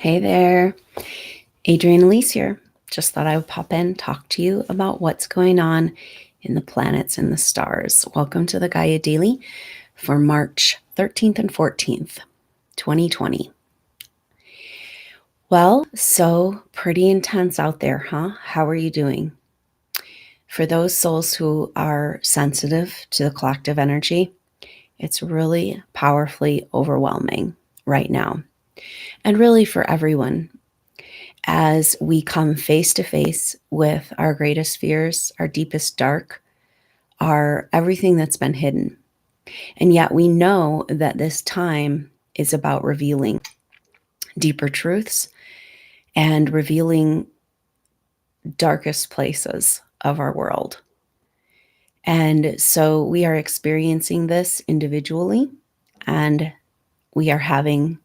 Hey there, Adrienne Elise here. Just thought I would pop in, talk to you about what's going on in the planets and the stars. Welcome to the GAIA Daily for March 13th and 14th, 2020. Well, so pretty intense out there, huh? How are you doing? For those souls who are sensitive to the collective energy, it's really powerfully overwhelming right now. And really for everyone, as we come face to face with our greatest fears, our deepest dark, our everything that's been hidden. And yet we know that this time is about revealing deeper truths and revealing darkest places of our world. And so we are experiencing this individually, and we are having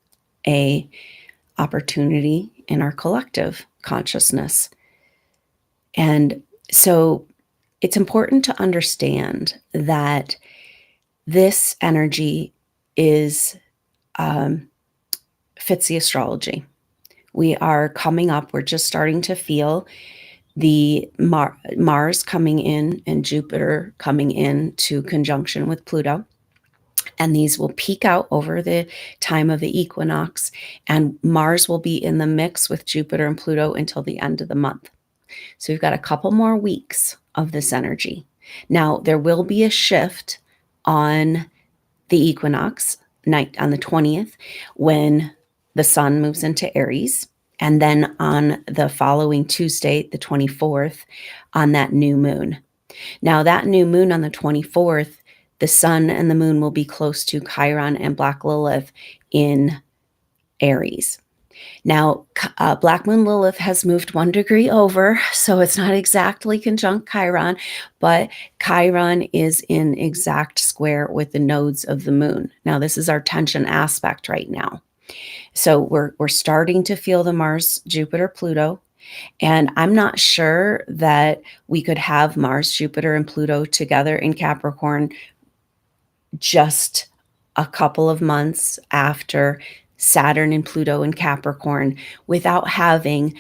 a opportunity in our collective consciousness. And so it's important to understand that this energy is fits the astrology. We are coming up, we're just starting to feel the Mars coming in and Jupiter coming in to conjunction with Pluto. And these will peak out over the time of the equinox, and Mars will be in the mix with Jupiter and Pluto until the end of the month. So we've got a couple more weeks of this energy. Now, there will be a shift on the equinox night on the 20th when the sun moves into Aries. And then on the following Tuesday, the 24th, on that new moon. Now, that new moon on the 24th, the sun and the moon will be close to Chiron and Black Lilith in Aries. Now, Black Moon Lilith has moved 1 degree over, so it's not exactly conjunct Chiron, but Chiron is in exact square with the nodes of the moon. Now, this is our tension aspect right now. So we're starting to feel the Mars, Jupiter, Pluto, and I'm not sure that we could have Mars, Jupiter, and Pluto together in Capricorn just a couple of months after Saturn and Pluto in Capricorn without having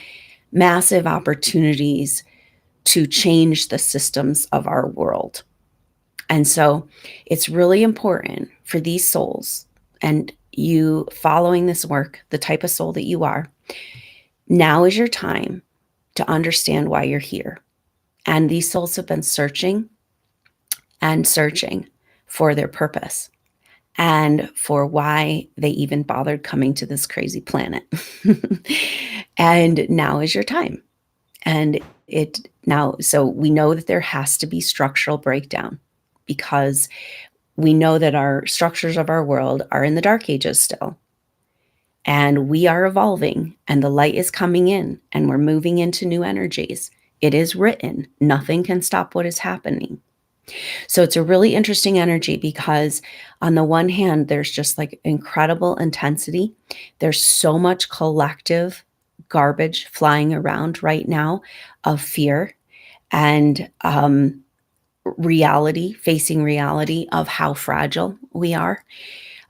massive opportunities to change the systems of our world. And so it's really important for these souls and you following this work, the type of soul that you are, now is your time to understand why you're here. And these souls have been searching and searching for their purpose and for why they even bothered coming to this crazy planet. And now is your time. And so we know that there has to be structural breakdown because we know that our structures of our world are in the dark ages still. And we are evolving and the light is coming in and we're moving into new energies. It is written, nothing can stop what is happening. So it's a really interesting energy because on the one hand, there's just like incredible intensity. There's so much collective garbage flying around right now of fear and facing reality of how fragile we are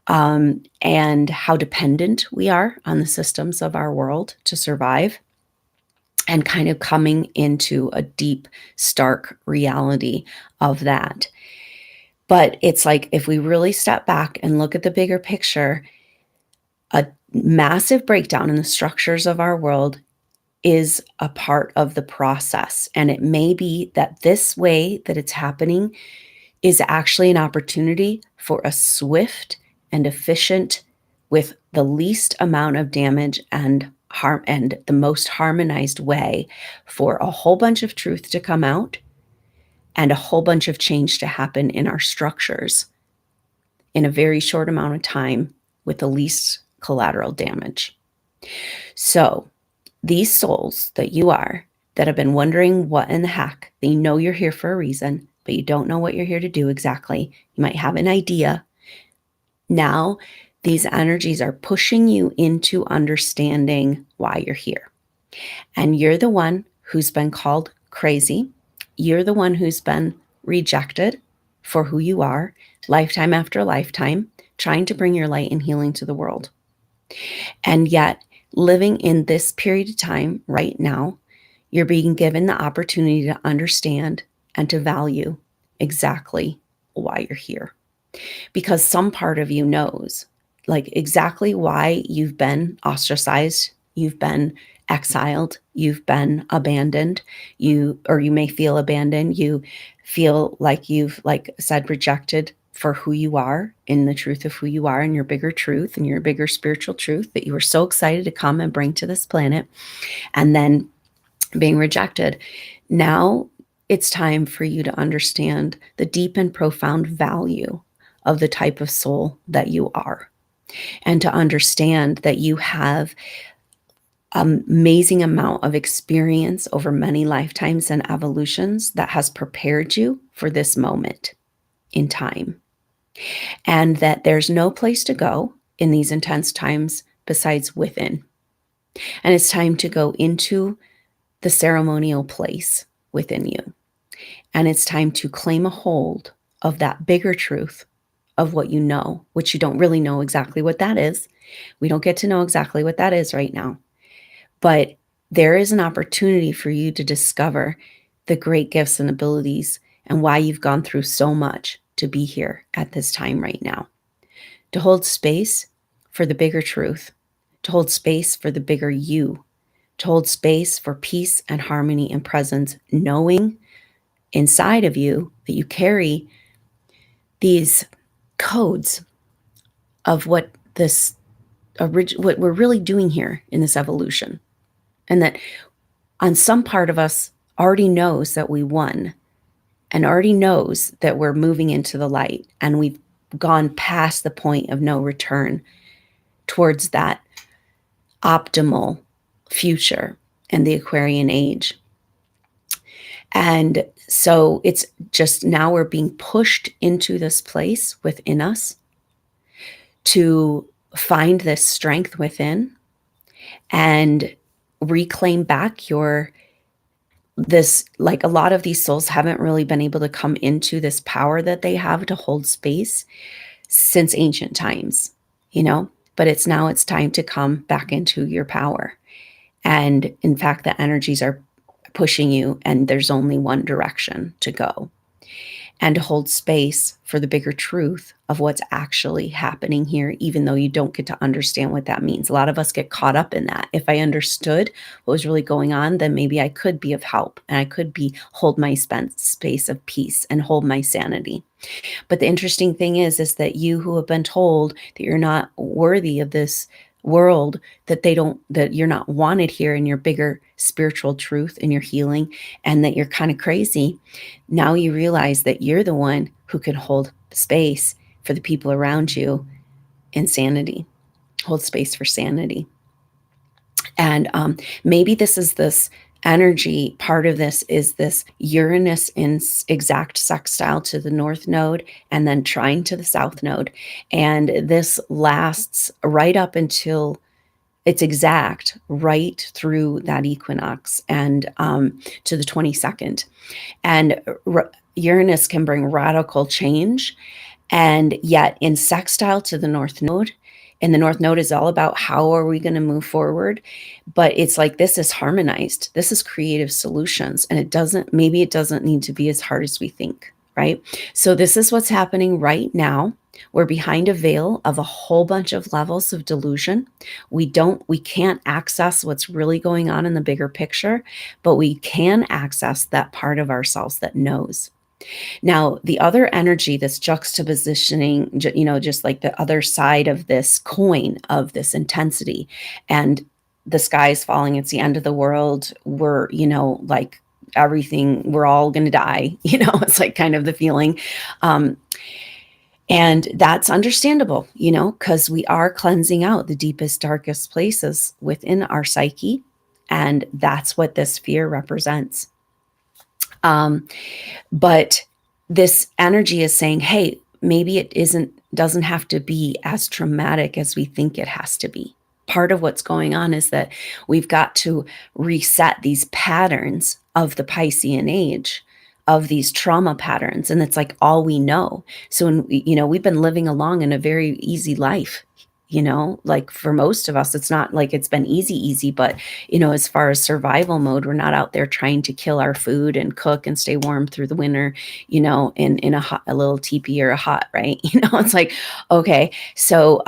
and how dependent we are on the systems of our world to survive. And kind of coming into a deep, stark reality of that. But it's like, if we really step back and look at the bigger picture, a massive breakdown in the structures of our world is a part of the process. And it may be that this way that it's happening is actually an opportunity for a swift and efficient, with the least amount of damage and harm and the most harmonized way for a whole bunch of truth to come out and a whole bunch of change to happen in our structures in a very short amount of time with the least collateral damage. So these souls that you are that have been wondering what in the heck, they know you're here for a reason, but you don't know what you're here to do exactly. You might have an idea. Now, these energies are pushing you into understanding why you're here. And you're the one who's been called crazy. You're the one who's been rejected for who you are, lifetime after lifetime, trying to bring your light and healing to the world. And yet, living in this period of time right now, you're being given the opportunity to understand and to value exactly why you're here. Because some part of you knows, like, exactly why you've been ostracized, you've been exiled, you've been abandoned, you may feel abandoned, you feel like you've, like said, rejected for who you are, in the truth of who you are, and your bigger truth and your bigger spiritual truth that you were so excited to come and bring to this planet, and then being rejected. Now it's time for you to understand the deep and profound value of the type of soul that you are, and to understand that you have an amazing amount of experience over many lifetimes and evolutions that has prepared you for this moment in time, and that there's no place to go in these intense times besides within. And it's time to go into the ceremonial place within you. And it's time to claim a hold of that bigger truth of what you know, which you don't really know exactly what that is. We don't get to know exactly what that is right now. But there is an opportunity for you to discover the great gifts and abilities and why you've gone through so much to be here at this time right now. To hold space for the bigger truth, to hold space for the bigger you, to hold space for peace and harmony and presence, knowing inside of you that you carry these codes of what what we're really doing here in this evolution, and that on some part of us already knows that we won, and already knows that we're moving into the light, and we've gone past the point of no return towards that optimal future and the Aquarian age. And so it's just now we're being pushed into this place within us to find this strength within and reclaim back like, a lot of these souls haven't really been able to come into this power that they have to hold space since ancient times, but it's time to come back into your power. And in fact, the energies are pushing you, and there's only one direction to go, and to hold space for the bigger truth of what's actually happening here, even though you don't get to understand what that means. A lot of us get caught up in that. If I understood what was really going on, then maybe I could be of help, and I could hold my space of peace and hold my sanity. But the interesting thing is that you who have been told that you're not worthy of this world, that you're not wanted here in your bigger spiritual truth and your healing, and that you're kind of crazy, now you realize that you're the one who can hold space for the people around you in sanity, hold space for sanity. And maybe this energy, part of this is this Uranus in exact sextile to the North Node, and then trine to the South Node. And this lasts right up until it's exact, right through that equinox, and to the 22nd. And Uranus can bring radical change. And yet in sextile to the North Node, and the North Node is all about how are we going to move forward. But it's like, this is harmonized. This is creative solutions. And maybe it doesn't need to be as hard as we think, right? So this is what's happening right now. We're behind a veil of a whole bunch of levels of delusion. We can't access what's really going on in the bigger picture, but we can access that part of ourselves that knows. Now, the other energy that's juxtapositioning, just like the other side of this coin of this intensity, and the sky is falling, it's the end of the world, we're, like everything, we're all going to die, it's like kind of the feeling. And that's understandable, because we are cleansing out the deepest, darkest places within our psyche. And that's what this fear represents. But this energy is saying, hey, maybe it doesn't have to be as traumatic as we think it has to be. Part of what's going on is that we've got to reset these patterns of the Piscean age, of these trauma patterns. And it's like all we know. So, we've been living along in a very easy life, like for most of us, it's not like it's been easy, but as far as survival mode, we're not out there trying to kill our food and cook and stay warm through the winter, in a little teepee or a hut, right? It's like, okay, so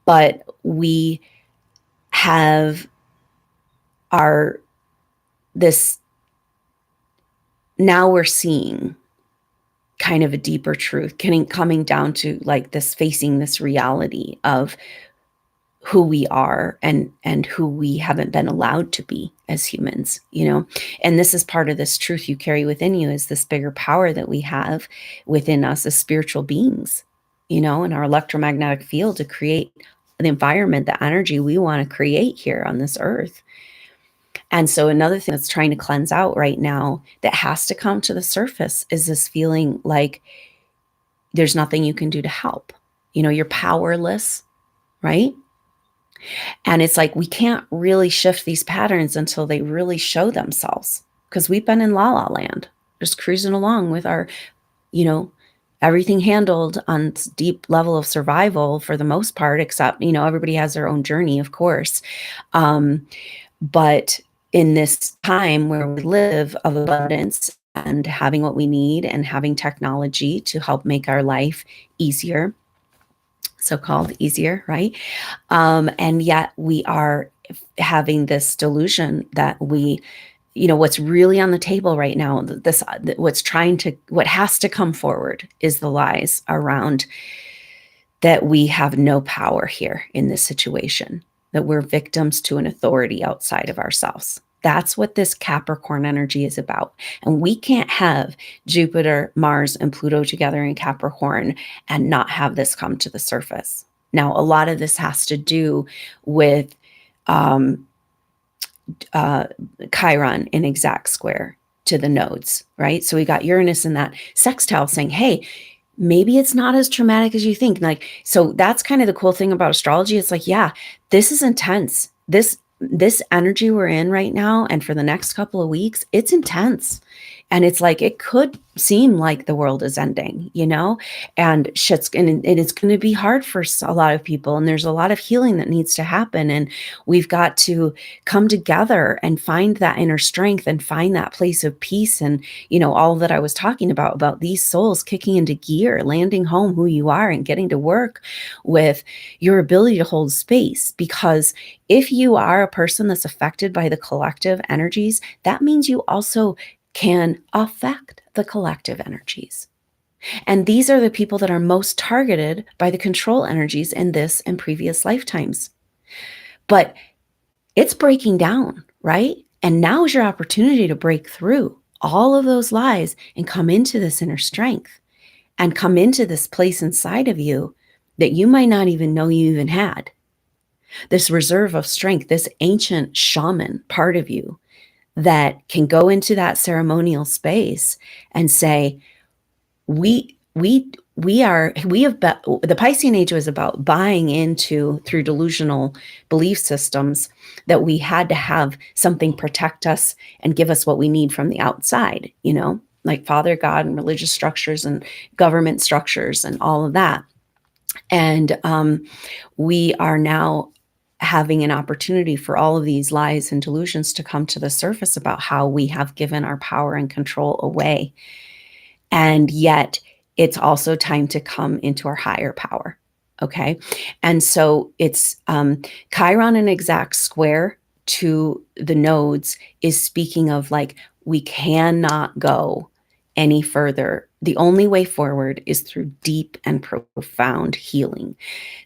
but we have our this now we're seeing kind of a deeper truth, coming down to like this, facing this reality of who we are and who we haven't been allowed to be as humans, and this is part of this truth you carry within you, is this bigger power that we have within us as spiritual beings, in our electromagnetic field, to create the environment, the energy we want to create here on this earth. And so another thing that's trying to cleanse out right now, that has to come to the surface, is this feeling like there's nothing you can do to help. You're powerless, right? And it's like, we can't really shift these patterns until they really show themselves, because we've been in la la land, just cruising along with our, everything handled on deep level of survival for the most part, except, everybody has their own journey, of course. But in this time where we live of abundance and having what we need and having technology to help make our life easier, so-called easier, right? And yet we are having this delusion that what's really on the table right now, what has to come forward is the lies around that we have no power here in this situation, that we're victims to an authority outside of ourselves. That's what this Capricorn energy is about. And we can't have Jupiter, Mars, and Pluto together in Capricorn and not have this come to the surface. Now, a lot of this has to do with Chiron in exact square to the nodes, right? So we got Uranus in that sextile saying, hey, maybe it's not as traumatic as you think. Like, so that's kind of the cool thing about astrology. It's like, yeah, this is intense. This energy we're in right now, and for the next couple of weeks, it's intense. And it's like, it could seem like the world is ending, and it's going to be hard for a lot of people. And there's a lot of healing that needs to happen. And we've got to come together and find that inner strength and find that place of peace. And, all that I was talking about these souls kicking into gear, landing home who you are and getting to work with your ability to hold space. Because if you are a person that's affected by the collective energies, that means you also can affect the collective energies. And these are the people that are most targeted by the control energies in this and previous lifetimes. But it's breaking down, right? And now is your opportunity to break through all of those lies and come into this inner strength and come into this place inside of you that you might not even know you even had. This reserve of strength, this ancient shaman part of you that can go into that ceremonial space and say, the Piscean age was about buying into, through delusional belief systems, that we had to have something protect us and give us what we need from the outside, like Father God and religious structures and government structures and all of that. And we are now having an opportunity for all of these lies and delusions to come to the surface about how we have given our power and control away. And yet it's also time to come into our higher power. Okay. And so it's Chiron in exact square to the nodes is speaking of like, we cannot go any further. The only way forward is through deep and profound healing.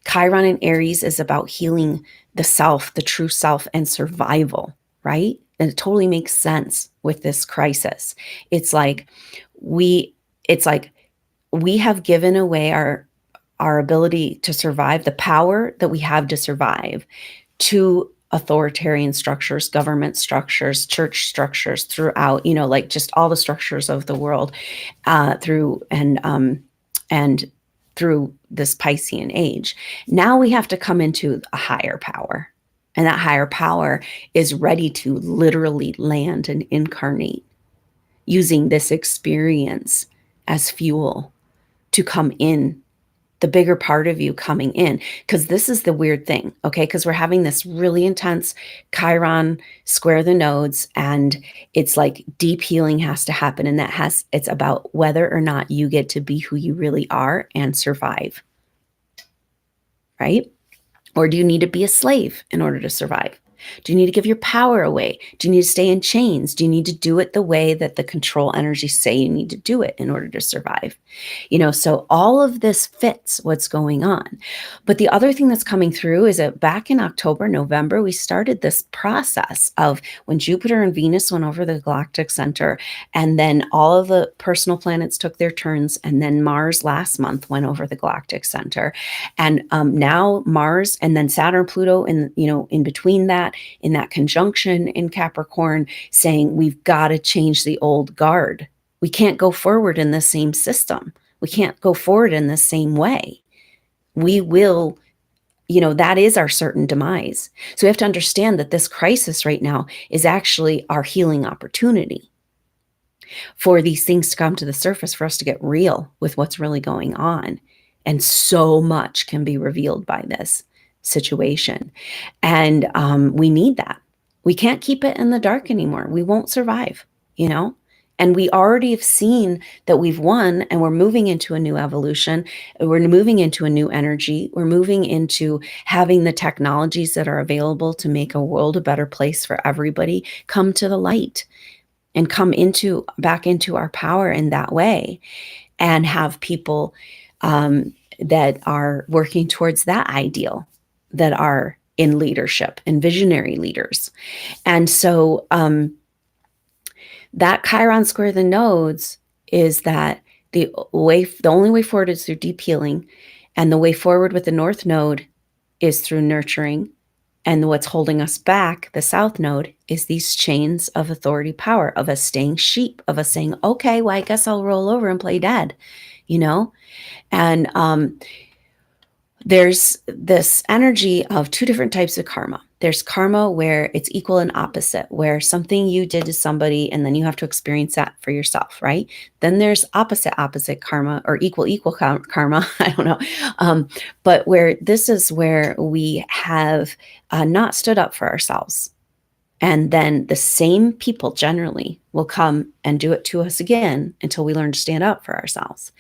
Chiron in Aries is about healing the self, the true self, and survival, right? And it totally makes sense with this crisis. It's like we have given away our ability to survive, the power that we have to survive, to authoritarian structures, government structures, church structures throughout, like just all the structures of the world, through this Piscean age. Now we have to come into a higher power. And that higher power is ready to literally land and incarnate, using this experience as fuel to come in the bigger part of you coming in. Because this is the weird thing, okay? Because we're having this really intense Chiron square the nodes, and it's like deep healing has to happen. And it's about whether or not you get to be who you really are and survive, right? Or do you need to be a slave in order to survive? Do you need to give your power away? Do you need to stay in chains? Do you need to do it the way that the control energies say you need to do it in order to survive? So all of this fits what's going on. But the other thing that's coming through is that back in October, November, we started this process of when Jupiter and Venus went over the galactic center, and then all of the personal planets took their turns, and then Mars last month went over the galactic center. And now Mars and then Saturn, Pluto, in between that, in that conjunction in Capricorn, saying we've got to change the old guard. We can't go forward in the same system. We can't go forward in the same way. We will, that is our certain demise. So we have to understand that this crisis right now is actually our healing opportunity for these things to come to the surface, for us to get real with what's really going on. And so much can be revealed by this situation. And we need that. We can't keep it in the dark anymore. We won't survive, And we already have seen that we've won, and we're moving into a new evolution. We're moving into a new energy. We're moving into having the technologies that are available to make a world a better place for everybody come to the light and come back into our power in that way, and have people that are working towards that ideal, that are in leadership and visionary leaders. And so that Chiron square the nodes is that the only way forward is through deep healing, and the way forward with the North Node is through nurturing. And what's holding us back, the South Node, is these chains of authority power, of us staying sheep, of us saying, okay, well, I guess I'll roll over and play dead, And there's this energy of two different types of karma. There's karma where it's equal and opposite, where something you did to somebody and then you have to experience that for yourself, right? Then there's opposite karma, or equal karma. I don't know. But where this is where we have not stood up for ourselves. And then the same people generally will come and do it to us again until we learn to stand up for ourselves.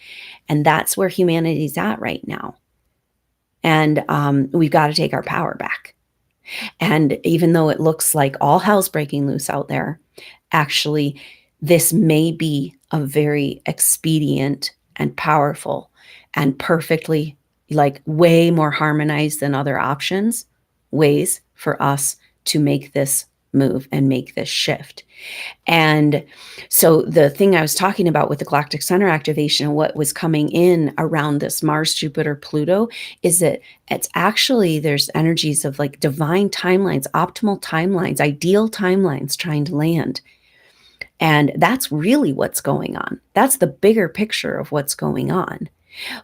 And that's where humanity's at right now. And we've got to take our power back. And even though it looks like all hell's breaking loose out there, actually, this may be a very expedient and powerful and perfectly, way more harmonized than other options, ways for us to make this move and make this shift. And so the thing I was talking about with the galactic center activation and what was coming in around this Mars, Jupiter, Pluto, is that there's energies of divine timelines, optimal timelines, ideal timelines trying to land. And that's really what's going on. That's the bigger picture of what's going on.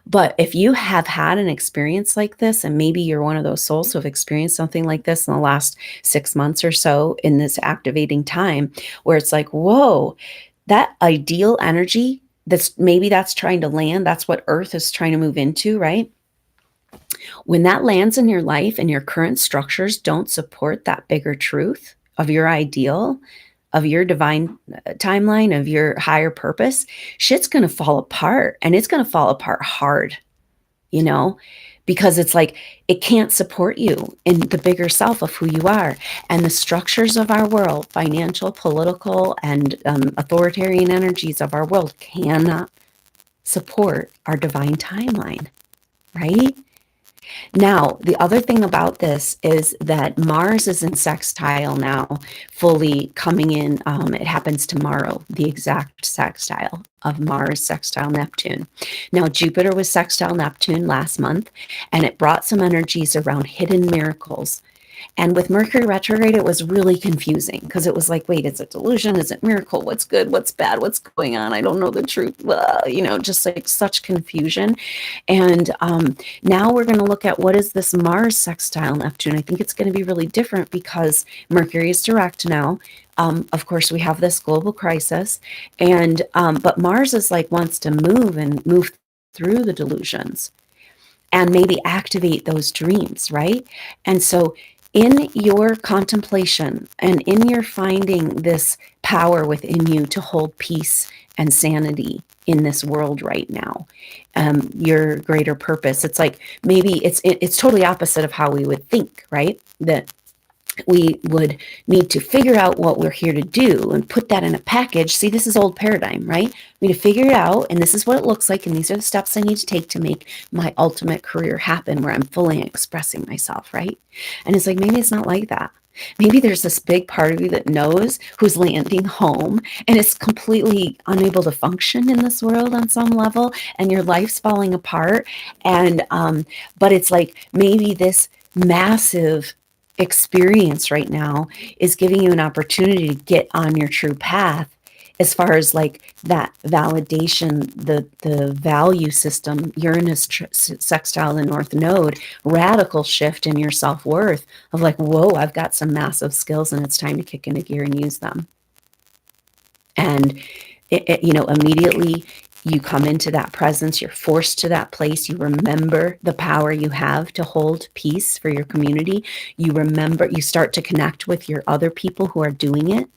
But if you have had an experience like this, and maybe you're one of those souls who have experienced something like this in the last 6 months or so in this activating time, where it's like, whoa, that ideal energy that's trying to land, that's what Earth is trying to move into, right? When that lands in your life and your current structures don't support that bigger truth of your ideal, of your divine timeline, of your higher purpose, shit's going to fall apart, and it's going to fall apart hard, because it's like it can't support you in the bigger self of who you are. And the structures of our world, financial, political, and authoritarian energies of our world cannot support our divine timeline, right? Now, the other thing about this is that Mars is in sextile now, fully coming in. It happens tomorrow, the exact sextile of Mars sextile Neptune. Now, Jupiter was sextile Neptune last month, and it brought some energies around hidden miracles. And with Mercury retrograde, it was really confusing because it was like, wait, is it delusion? Is it miracle? What's good? What's bad? What's going on? I don't know the truth. Just like such confusion. And now we're going to look at what is this Mars sextile Neptune. I think it's going to be really different because Mercury is direct now. Of course, we have this global crisis, and but Mars is wants to move through the delusions. and maybe activate those dreams, right? And so in your contemplation and in your finding this power within you to hold peace and sanity in this world right now, your greater purpose, it's like maybe it's totally opposite of how we would think, right? That we would need to figure out what we're here to do and put that in a package. See, this is old paradigm, right? We need to figure it out, and this is what it looks like, and these are the steps I need to take to make my ultimate career happen where I'm fully expressing myself, right? And it's like, maybe it's not like that. Maybe there's this big part of you that knows who's landing home and is completely unable to function in this world on some level, and your life's falling apart. And but it's like maybe this massive experience right now is giving you an opportunity to get on your true path as far as like that validation, the value system, Uranus sextile the North Node, radical shift in your self-worth of like, whoa, I've got some massive skills and it's time to kick into gear and use them. And immediately you come into that presence, you're forced to that place, you remember the power you have to hold peace for your community. You remember, you start to connect with your other people who are doing it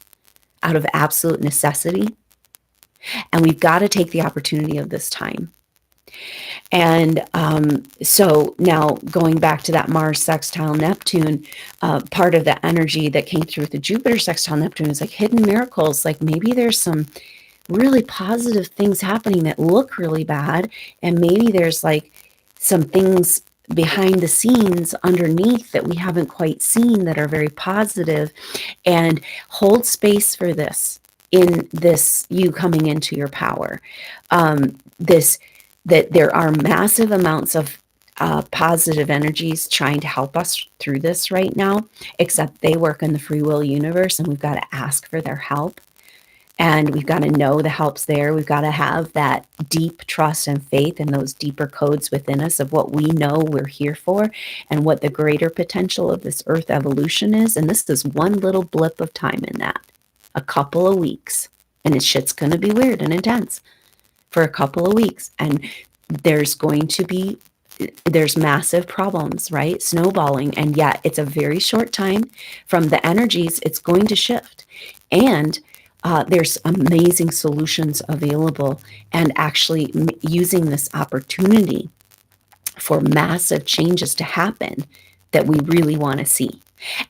out of absolute necessity. And we've got to take the opportunity of this time. And so now going back to that Mars sextile Neptune, part of the energy that came through with the Jupiter sextile Neptune is like hidden miracles. Like maybe there's some really positive things happening that look really bad, and maybe there's like some things behind the scenes underneath that we haven't quite seen that are very positive. And hold space for this in this you coming into your power. That there are massive amounts of positive energies trying to help us through this right now, except they work in the free will universe, and we've got to ask for their help. And we've got to know the help's there. We've got to have that deep trust and faith in those deeper codes within us of what we know we're here for and what the greater potential of this Earth evolution is. And this is one little blip of time in that, a couple of weeks. And this shit's going to be weird and intense for a couple of weeks. And there's massive problems, right? Snowballing. And yet it's a very short time from the energies. It's going to shift. And there's amazing solutions available, and actually using this opportunity for massive changes to happen that we really want to see.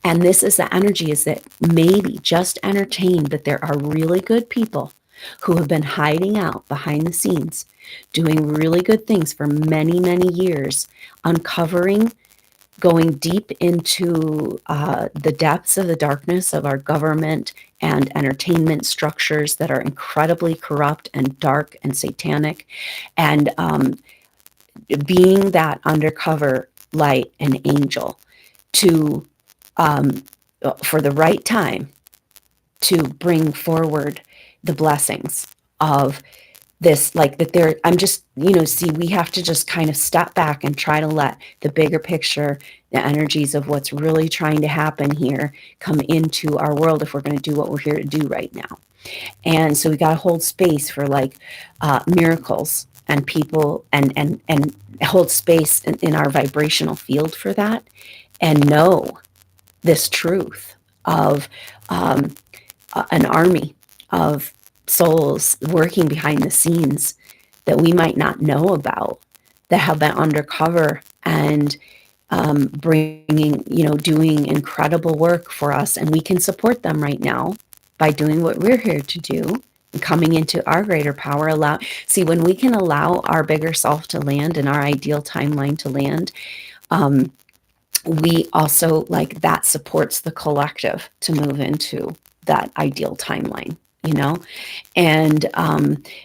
And this is the energy, is that maybe just entertain that there are really good people who have been hiding out behind the scenes, doing really good things for many, many years, uncovering, going deep into the depths of the darkness of our government and entertainment structures that are incredibly corrupt and dark and satanic, and being that undercover light and angel to for the right time to bring forward the blessings of this, like that there, I'm just, see, we have to just kind of step back and try to let the bigger picture, the energies of what's really trying to happen here come into our world if we're going to do what we're here to do right now. And so we got to hold space for like miracles and people, and hold space in our vibrational field for that, and know this truth of an army of souls working behind the scenes that we might not know about, that have been undercover and bringing, doing incredible work for us. And we can support them right now by doing what we're here to do and coming into our greater power. See, when we can allow our bigger self to land and our ideal timeline to land, we also, like, that supports the collective to move into that ideal timeline. And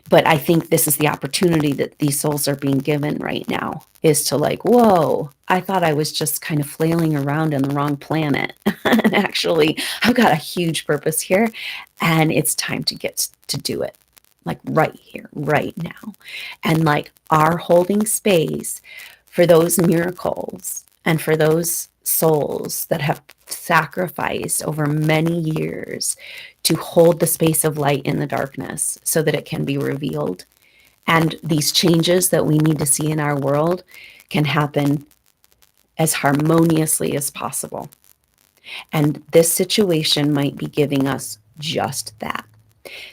but I think this is the opportunity that these souls are being given right now, is to like, whoa, I thought I was just kind of flailing around in the wrong planet. And actually, I've got a huge purpose here, and it's time to get to do it, like right here, right now. And like, our holding space for those miracles and for those souls that have sacrificed over many years to hold the space of light in the darkness so that it can be revealed, And these changes that we need to see in our world can happen as harmoniously as possible. And this situation might be giving us just that.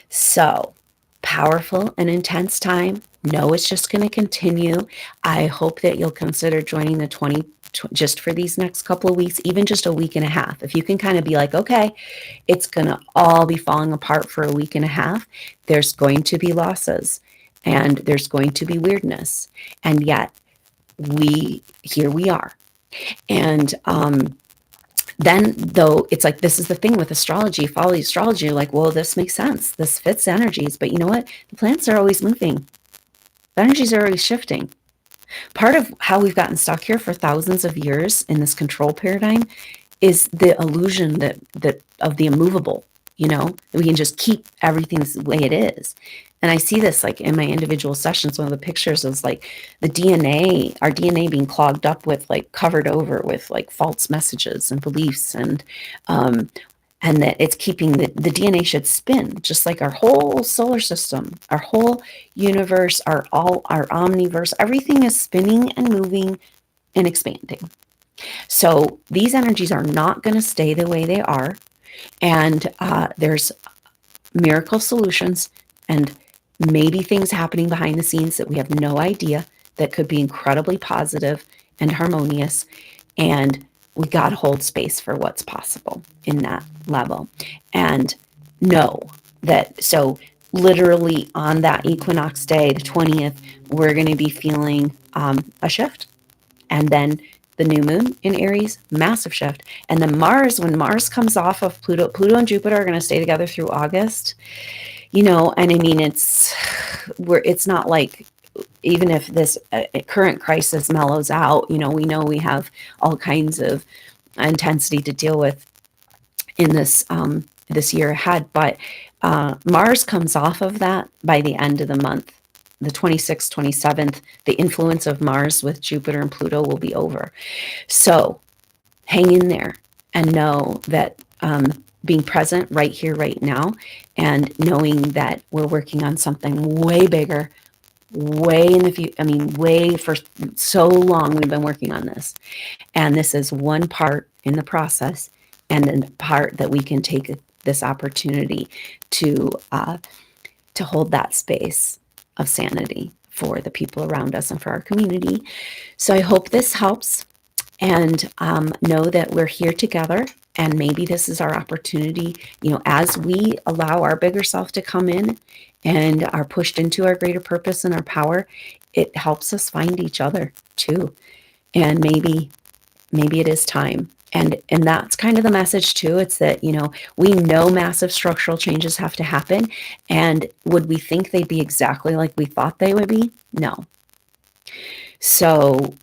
So, powerful and intense time. No, it's just going to continue. I hope that you'll consider joining the 20 just for these next couple of weeks, even just a week and a half. If you can kind of be like, okay, it's going to all be falling apart for a week and a half, there's going to be losses and there's going to be weirdness. And yet, here we are. And then though, it's like, this is the thing with astrology, follow the astrology, you're like, well, this makes sense, this fits energies, but you know what, the planets are always moving, the energies are always shifting. Part of how we've gotten stuck here for thousands of years in this control paradigm is the illusion that of the immovable, we can just keep everything the way it is. And I see this like in my individual sessions. One of the pictures is like the DNA, our DNA being clogged up with like covered over with like false messages and beliefs, and that it's keeping the DNA should spin, just like our whole solar system, our whole universe, our omniverse, everything is spinning and moving and expanding. So these energies are not going to stay the way they are. And there's miracle solutions and maybe things happening behind the scenes that we have no idea that could be incredibly positive and harmonious. And we got to hold space for what's possible in that level. And know that, so literally on that equinox day, the 20th, we're going to be feeling a shift. And then the new moon in Aries, massive shift. And then Mars, when Mars comes off of Pluto and Jupiter are going to stay together through August, and I mean, it's not like, even if this current crisis mellows out, we know we have all kinds of intensity to deal with in this year ahead. But Mars comes off of that by the end of the month. The 26th, 27th, the influence of Mars with Jupiter and Pluto will be over. So hang in there and know that being present right here, right now, and knowing that we're working on something way bigger, way in the future. I mean, way for so long we've been working on this. And this is one part in the process, and then the part that we can take this opportunity to hold that space of sanity for the people around us and for our community. So I hope this helps, and know that we're here together. And maybe this is our opportunity, as we allow our bigger self to come in and are pushed into our greater purpose and our power, it helps us find each other too. And maybe it is time. And that's kind of the message too. It's that, we know massive structural changes have to happen. And would we think they'd be exactly like we thought they would be? No. So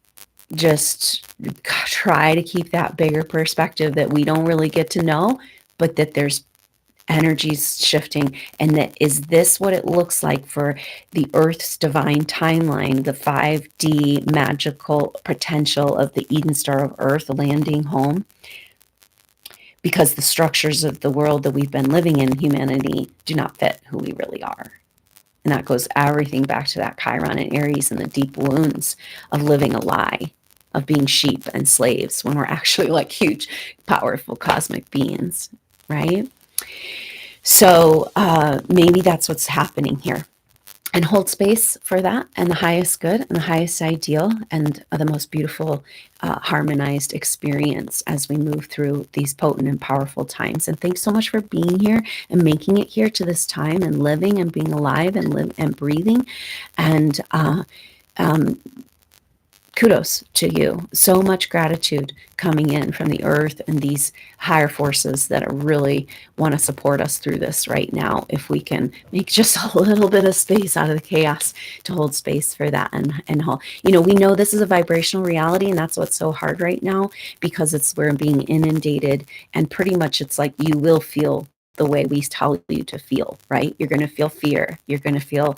just try to keep that bigger perspective that we don't really get to know, but that there's energies shifting, and that is this what it looks like for the Earth's divine timeline, the 5D magical potential of the Eden star of Earth landing home, because the structures of the world that we've been living in, humanity, do not fit who we really are. And that goes everything back to that Chiron and Aries and the deep wounds of living a lie, of being sheep and slaves when we're actually like huge, powerful cosmic beings, right? So maybe that's what's happening here. And hold space for that and the highest good and the highest ideal and the most beautiful harmonized experience as we move through these potent and powerful times. And thanks so much for being here and making it here to this time and living and being alive and breathing. And kudos to you. So much gratitude coming in from the earth and these higher forces that are really want to support us through this right now. If we can make just a little bit of space out of the chaos to hold space for that. And we know this is a vibrational reality, and that's what's so hard right now, because we're being inundated, and pretty much it's like you will feel the way we tell you to feel, right? You're going to feel fear. You're going to feel,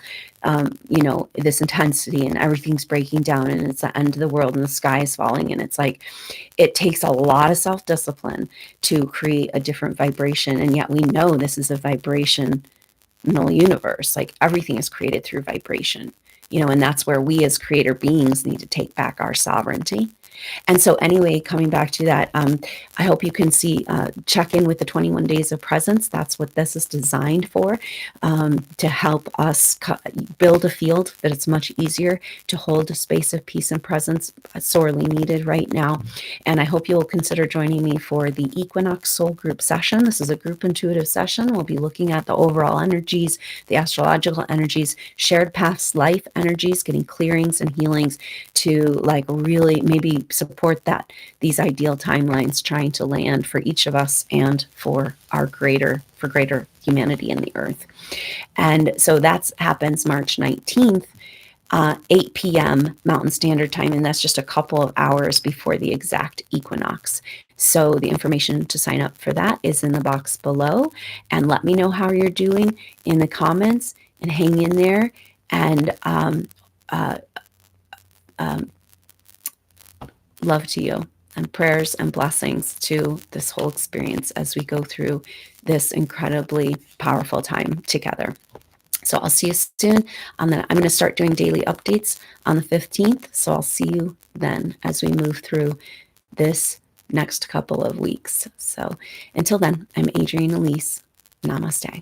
this intensity, and everything's breaking down, and it's the end of the world, and the sky is falling. And it's like, it takes a lot of self-discipline to create a different vibration. And yet we know this is a vibration universe. Like everything is created through vibration, and that's where we as creator beings need to take back our sovereignty. And so anyway, coming back to that, I hope you can check in with the 21 days of presence. That's what this is designed for, to help us build a field that it's much easier to hold a space of peace and presence, sorely needed right now. And I hope you'll consider joining me for the Equinox Soul Group session. This is a group intuitive session. We'll be looking at the overall energies, the astrological energies, shared past life energies, getting clearings and healings to like really maybe support these ideal timelines trying to land for each of us and for greater humanity in the earth. And so that happens March 19th, 8 p.m. Mountain Standard Time, and that's just a couple of hours before the exact equinox. So the information to sign up for that is in the box below, and let me know how you're doing in the comments, and hang in there. And love to you, and prayers and blessings to this whole experience as we go through this incredibly powerful time together. So I'll see you soon. I'm going to start doing daily updates on the 15th. So I'll see you then as we move through this next couple of weeks. So until then, I'm Adrienne Elise. Namaste.